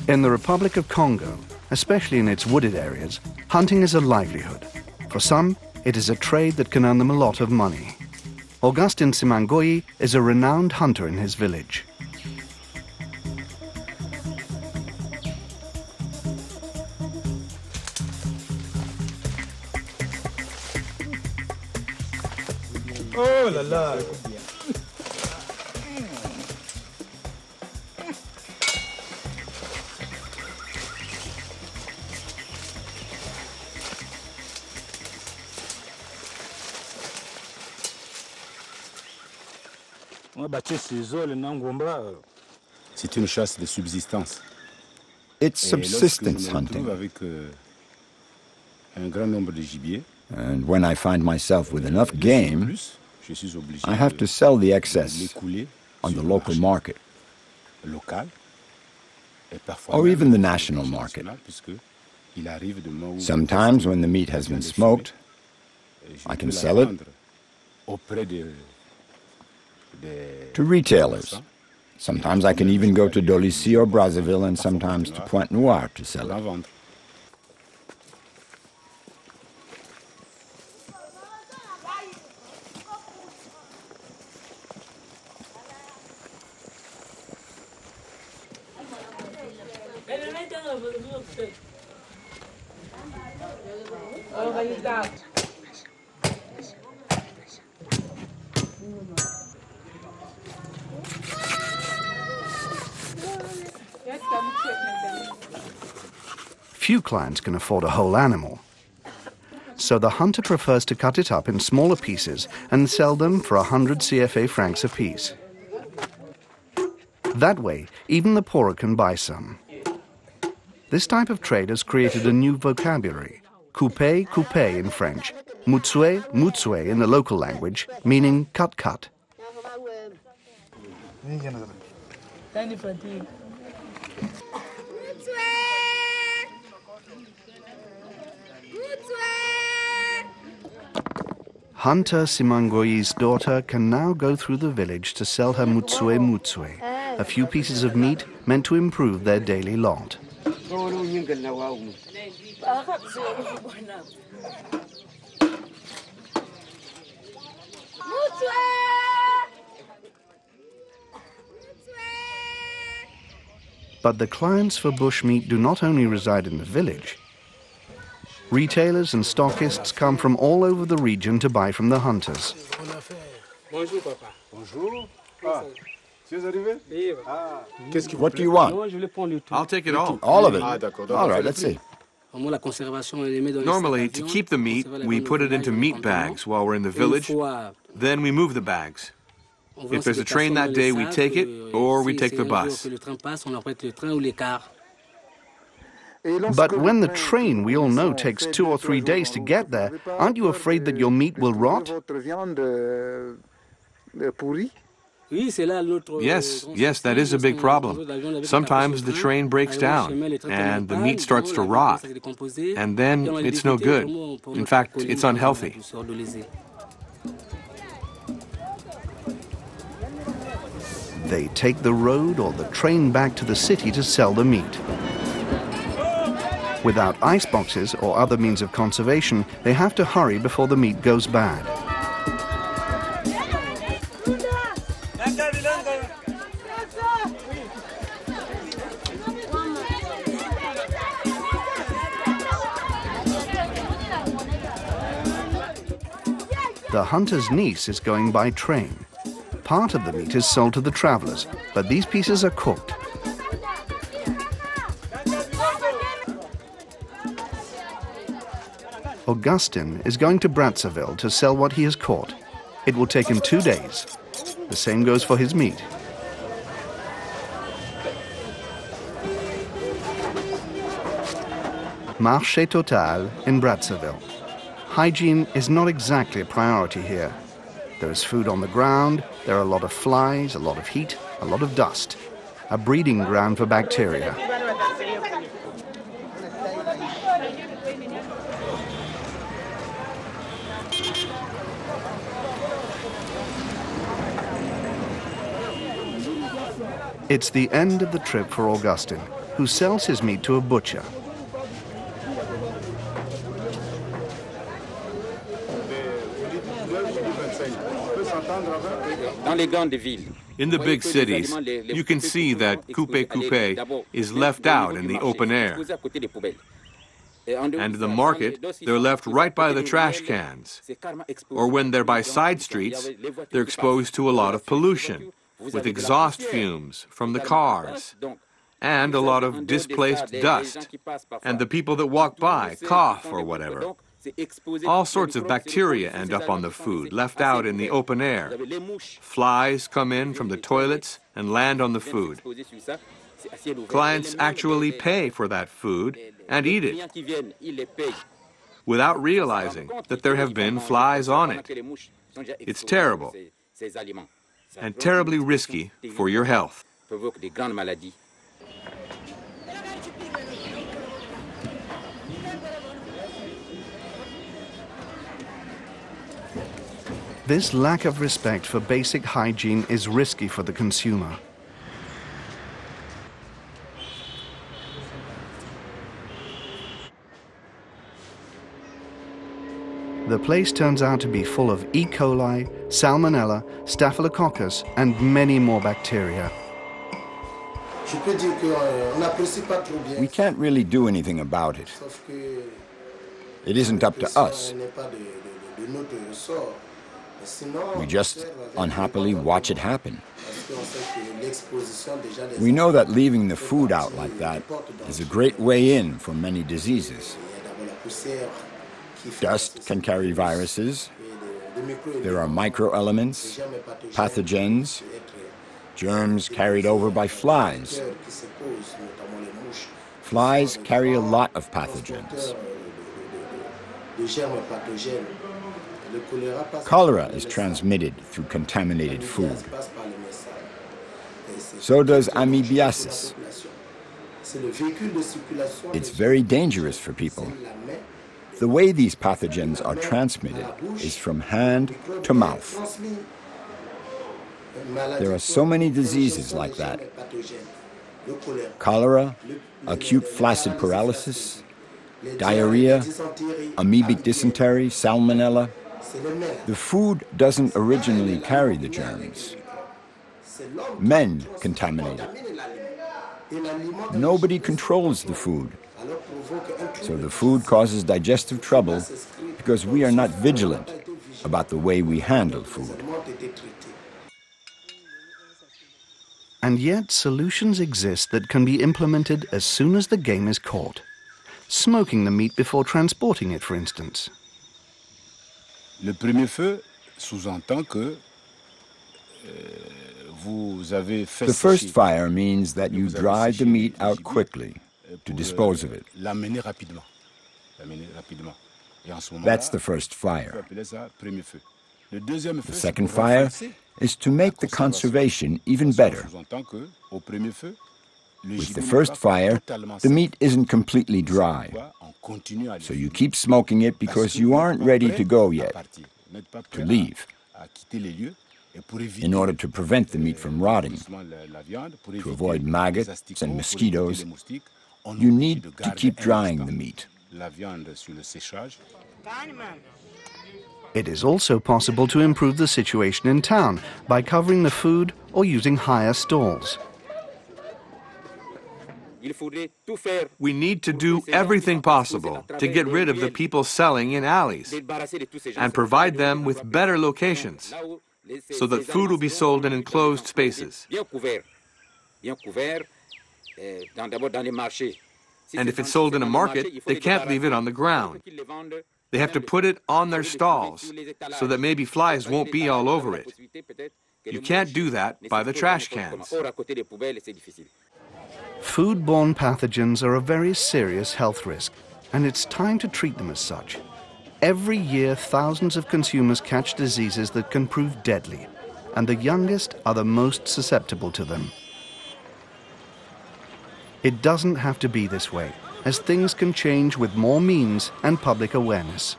In the Republic of Congo, especially in its wooded areas, hunting is a livelihood. For some, it is a trade that can earn them a lot of money. Augustin Simangoyi is a renowned hunter in his village. Oh là là! C'est une chasse de subsistance. It's subsistence hunting. Un grand nombre de gibier. And when I find myself with enough game, I have to sell the excess on the local market, or even the national market. Sometimes when the meat has been smoked, I can sell it to retailers. Sometimes I can even go to Dolisie or Brazzaville, and sometimes to Pointe-Noire to sell it. Few clients can afford a whole animal, so the hunter prefers to cut it up in smaller pieces and sell them for 100 CFA francs apiece. That way, even the poorer can buy some. This type of trade has created a new vocabulary, Coupé Coupé in French, Mutsue Mutsue in the local language, meaning cut. Hunter Simangoyi's daughter can now go through the village to sell her mutsue mutsue, a few pieces of meat meant to improve their daily lot. But the clients for bushmeat do not only reside in the village. Retailers and stockists come from all over the region to buy from the hunters. Bonjour, papa. Bonjour. What do you want? I'll take it all. All of it? All right, let's see. Normally, to keep the meat, we put it into meat bags while we're in the village. Then we move the bags. If there's a train that day, we take it, or we take the bus. But when the train, we all know, takes 2 or 3 days to get there, aren't you afraid that your meat will rot? Yes, that is a big problem. Sometimes the train breaks down, and the meat starts to rot, and then it's no good. In fact, it's unhealthy. They take the road or the train back to the city to sell the meat. Without ice boxes or other means of conservation, they have to hurry before the meat goes bad. The hunter's niece is going by train. Part of the meat is sold to the travelers, but these pieces are cooked. Augustin is going to Brazzaville to sell what he has caught. It will take him 2 days. The same goes for his meat. Marché Total in Brazzaville. Hygiene is not exactly a priority here. There is food on the ground, there are a lot of flies, a lot of heat, a lot of dust. A breeding ground for bacteria. It's the end of the trip for Augustin, who sells his meat to a butcher. In the big cities, you can see that Coupé Coupé is left out in the open air. And the market, they're left right by the trash cans. Or when they're by side streets, they're exposed to a lot of pollution, with exhaust fumes from the cars, and a lot of displaced dust. And the people that walk by cough or whatever. All sorts of bacteria end up on the food, left out in the open air. Flies come in from the toilets and land on the food. Clients actually pay for that food and eat it without realizing that there have been flies on it. It's terrible and terribly risky for your health. This lack of respect for basic hygiene is risky for the consumer. The place turns out to be full of E. coli, Salmonella, Staphylococcus, and many more bacteria. We can't really do anything about it. It isn't up to us. We just unhappily watch it happen. We know that leaving the food out like that is a great way in for many diseases. Dust can carry viruses. There are microelements, pathogens, germs carried over by flies. Flies carry a lot of pathogens. Cholera is transmitted through contaminated food. So does amoebiasis. It's very dangerous for people. The way these pathogens are transmitted is from hand to mouth. There are so many diseases like that. Cholera, acute flaccid paralysis, diarrhea, amoebic dysentery, salmonella. The food doesn't originally carry the germs. Men contaminate it. Nobody controls the food. So the food causes digestive trouble because we are not vigilant about the way we handle food. And yet solutions exist that can be implemented as soon as the game is caught. Smoking the meat before transporting it, for instance. Le premier feu sous-entend que vous avez fait The first fire means that you dry the meat out quickly to dispose of it. l'amener rapidement. That's the first fire. The The second fire is to make the conservation even better. With the first fire, the meat isn't completely dry. So you keep smoking it because you aren't ready to go yet, to leave. In order to prevent the meat from rotting, to avoid maggots and mosquitoes, you need to keep drying the meat. It is also possible to improve the situation in town by covering the food or using higher stalls. We need to do everything possible to get rid of the people selling in alleys and provide them with better locations so that food will be sold in enclosed spaces. And if it's sold in a market, they can't leave it on the ground. They have to put it on their stalls so that maybe flies won't be all over it. You can't do that by the trash cans. Foodborne pathogens are a very serious health risk, and it's time to treat them as such. Every year, thousands of consumers catch diseases that can prove deadly, and the youngest are the most susceptible to them. It doesn't have to be this way, as things can change with more means and public awareness.